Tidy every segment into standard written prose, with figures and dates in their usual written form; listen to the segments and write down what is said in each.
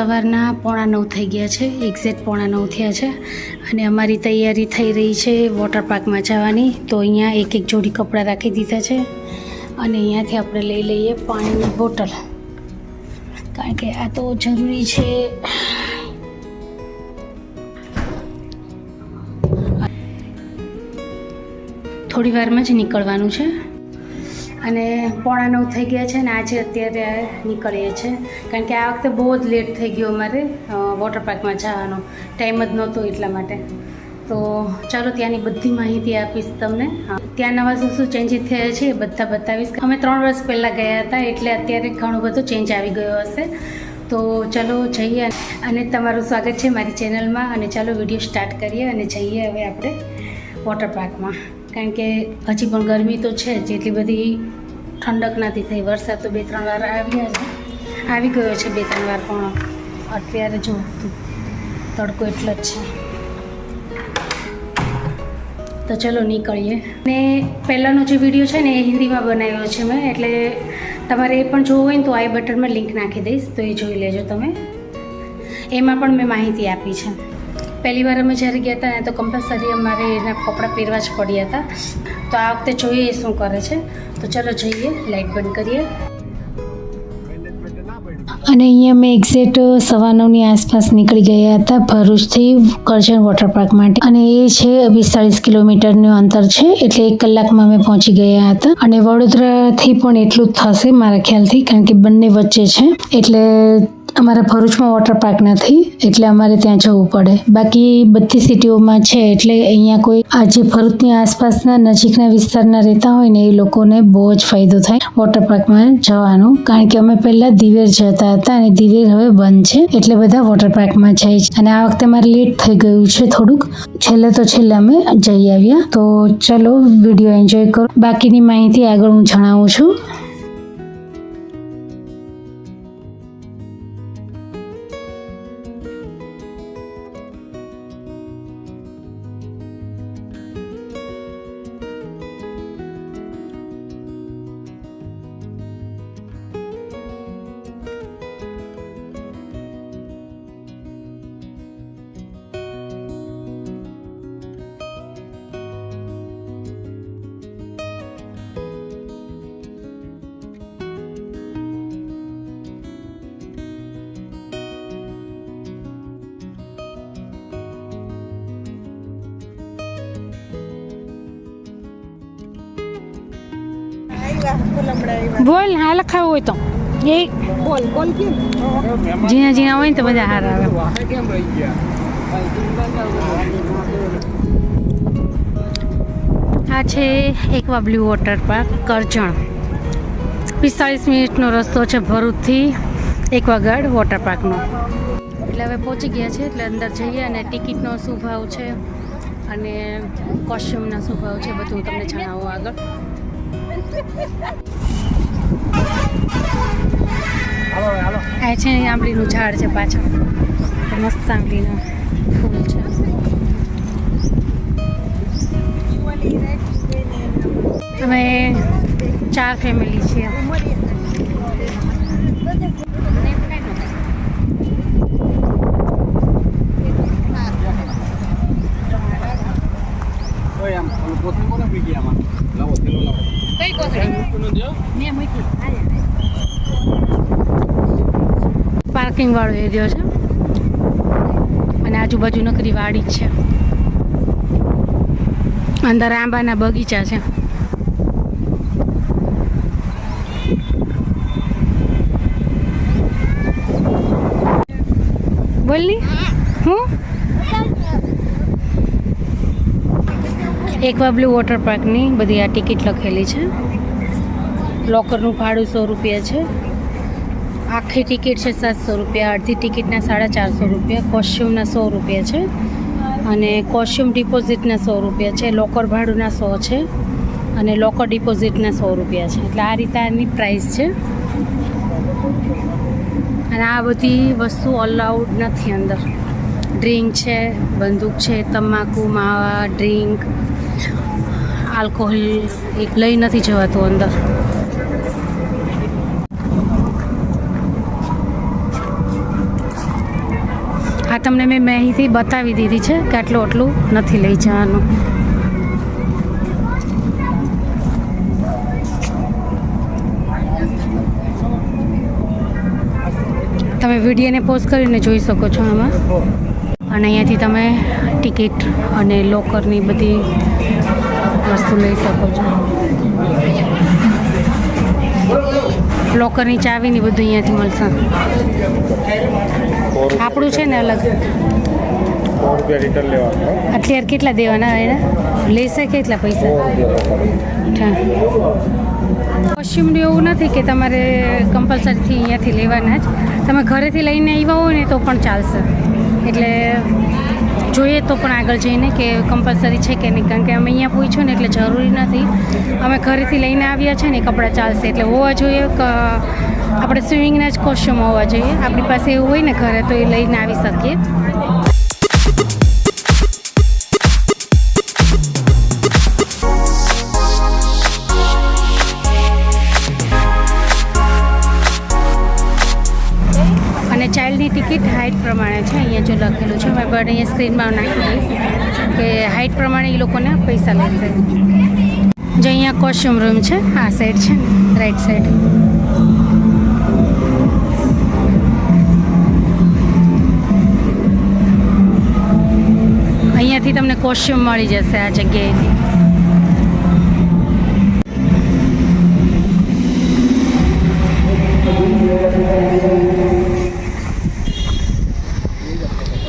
સવારના 8:45 થઈ ગયા છે, એક્ઝેક્ટ 8:45 થયા છે અને અમારી તૈયારી થઈ રહી છે વોટર પાર્કમાં જવાની. તો અહીંયા એક જોડી કપડાં રાખી દીધા છે અને અહીંયાથી આપણે લઈ લઈએ પાણીની બોટલ, કારણ કે આ તો જરૂરી છે. થોડી વારમાં જ નીકળવાનું છે અને 8:45 થઈ ગયા છે ને આજે અત્યારે નીકળીએ છીએ, કારણ કે આ વખતે બહુ જ લેટ થઈ ગયો અમારે વોટર પાર્કમાં જવાનો ટાઈમ જ નહોતો એટલા માટે. તો ચાલો ત્યાંની બધી માહિતી આપીશ તમને. ત્યાં નવા શું ચેન્જીસ થયા છે એ બધા બતાવીશ. અમે 3 વર્ષ પહેલાં ગયા હતા એટલે અત્યારે ઘણો બધો ચેન્જ આવી ગયો હશે. તો ચાલો જઈએ અને તમારું સ્વાગત છે મારી ચેનલમાં. અને ચાલો વિડીયો સ્ટાર્ટ કરીએ અને જઈએ હવે આપણે વોટર પાર્કમાં, કારણ કે હજી પણ ગરમી તો છે, જેટલી બધી ઠંડક નથી થઈ. વરસાદ તો 2-3 વાર આવી ગયો છે 2-3 વાર, પણ અત્યારે જો તડકો એટલો જ છે. તો ચલો નીકળીએ. ને પહેલાંનો જે વિડીયો છે ને એ હિન્દીમાં બનાવ્યો છે મેં, એટલે તમારે એ પણ જોવું હોય ને તો આઈ બટનમાં લિંક નાખી દઈશ, તો એ જોઈ લેજો તમે. એમાં પણ મેં માહિતી આપી છે. પહેલી વાર અમે જ્યારે ગયા હતા ને તો કમ્પલસરી અમારે એના કપડાં પહેરવા જ પડ્યા હતા. તો આ વખતે જોઈએ શું કરે છે. તો ચલો જઈએ, લાઇટ બંધ કરીએ. અને અહીંયા અમે એક્ઝેક્ટ 9:15ની આસપાસ નીકળી ગયા હતા ભરૂચથી કરજણ વોટર પાર્ક માટે, અને એ છે 45 કિલોમીટરનું અંતર છે, એટલે 1 કલાકમાં અમે પહોંચી ગયા હતા. અને વડોદરાથી પણ એટલું જ થશે મારા ખ્યાલથી, કારણ કે બંને વચ્ચે છે. એટલે અમારા ભરૂચમાં વોટર પાર્ક નથી, એટલે અમારે ત્યાં જવું પડે. બાકી બધી સિટીઓમાં છે, એટલે અહીંયા કોઈ આ જે ભરૂચની આસપાસના નજીકના વિસ્તારના રહેતા હોય ને એ લોકોને બહુ જ ફાયદો થાય વોટર પાર્કમાં જવાનો, કારણ કે અમે પહેલાં દિવેર જતા હતા અને દિવેર હવે બંધ છે, એટલે બધા વોટર પાર્કમાં જાય છે. અને આ વખતે મારે લેટ થઈ ગયું છે થોડુંક, છેલ્લે અમે જઈ આવ્યા. તો ચલો વિડીયો એન્જોય કરો. બાકીની માહિતી આગળ હું જણાવું છું. બોલ હાલ ખાવું હોય તો એ બોલ ઝીણા ઝીણા હોય ને તો બધા હાર આવે. આ છે એકવા બ્લુ વોટર પાર્ક કરજણ. 45 મિનિટનો રસ્તો છે ભરૂચથી એકવાગઢ વોટર પાર્કનો. એટલે હવે પહોંચી ગયા છે, એટલે અંદર જઈએ અને ટિકિટનો શું ભાવ છે અને કોસ્ચ્યુમના શું ભાવ છે બધું તમને જણાવું આગળ. આ છે આંબલીનું ઝાડ છે પાછળ, મસ્ત આંબલીનું ફૂલ છે. અમે 4 ફેમિલી છીએ. પાર્કિંગ વાળો એરિયો છે અને આજુબાજુ નકરી વાડી જ છે. અંદર આંબાના બગીચા છે. બોલની હું એકવા બ્લુ વોટર પાર્કની બધી આ ટિકિટ લખેલી છે. લોકરનું ભાડું 100 રૂપિયા છે. આખી ટિકિટ છે 700 રૂપિયા. અડધી ટિકિટના 450 રૂપિયા. કોસ્ચ્યુમના 100 રૂપિયા છે અને કોસ્ચ્યુમ ડિપોઝિટના 100 રૂપિયા છે. લોકર ભાડુંના 100 છે અને લોકર ડિપોઝિટના 100 રૂપિયા છે. એટલે આ રીતે આની પ્રાઇસ છે. અને આ બધી વસ્તુ અલાઉડ નથી અંદર. ડ્રિંક છે, બંદૂક છે, તમાકુ, માવા, ડ્રિંક, આલ્કોહોલ એક લઈ નથી જવાતું અંદર. આ તમને મેં અહીંથી બતાવી દીધી છે કે આટલું નથી લઈ જવાનું. તમે વિડીયોને પોઝ કરીને જોઈ શકો છો આમાં. અને અહીંયાથી તમે ટિકિટ અને લોકરની બધી વસ્તુ લઈ શકો છો. લોકરની ચાવીની બધું અહીંયાથી મળશે. આપણું છે ને અલગ. અત્યારે કેટલા દેવાના એના લેશે કેટલા પૈસા? કોસ્ચ્યુમનું એવું નથી કે તમારે કમ્પલસરીથી અહીંયાથી લેવાના જ. તમે ઘરેથી લઈને આવ્યા હોય ને તો પણ ચાલશે. એટલે જોઈએ તો પણ આગળ જઈને કે કમ્પલસરી છે કે નહીં, કારણ કે અમે અહીંયા પૂછ્યું ને એટલે જરૂરી નથી. અમે ઘરેથી લઈને આવ્યા છે ને કપડાં ચાલશે. એટલે હોવા જોઈએ કે આપણે સ્વિમિંગના જ કોસ્ચ્યુમ હોવા જોઈએ. આપણી પાસે એવું હોય ને ઘરે તો એ લઈને આવી શકીએ. અને ચાઇલ્ડની ટિકિટ હાઇટ પ્રમાણે છે. અહીંયા જો લખેલું છે, મેં બટ અહીંયા સ્ક્રીનમાં નાખી દઈશ કે હાઇટ પ્રમાણે એ લોકોને પૈસા લેશે. જો અહીંયા કોસ્ચ્યુમ રૂમ છે, આ સાઈડ છે ને રાઈટ સાઈડ. અહીંયાથી તમને કોસ્ચ્યુમ મળી જશે આ જગ્યાએથી.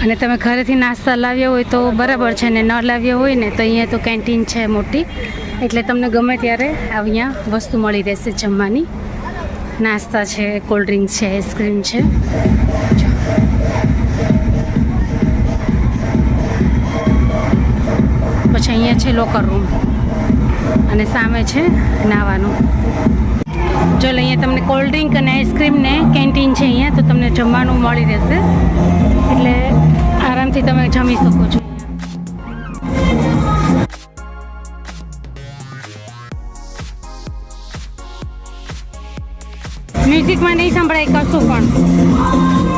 અને તમે ઘરેથી નાસ્તા લાવ્યા હોય તો બરાબર છે, ને ન લાવ્યા હોય ને તો અહીંયા તો કેન્ટીન છે મોટી. એટલે તમને ગમે ત્યારે અહીંયા વસ્તુ મળી રહેશે જમવાની. નાસ્તા છે, કોલ્ડ ડ્રિંક છે, આઈસ્ક્રીમ છે. પછી અહીંયા છે લોકર રૂમ અને સામે છે નાવાનું. જો અહીંયા તમને કોલ્ડ ડ્રિંક અને આઈસ્ક્રીમ ને કેન્ટીન છે અહીંયા, તો તમને જમવાનું મળી રહેશે. એટલે આરામથી તમે જમી શકો છો. મ્યુઝિકમાં નહીં સંભળાય કશું પણ.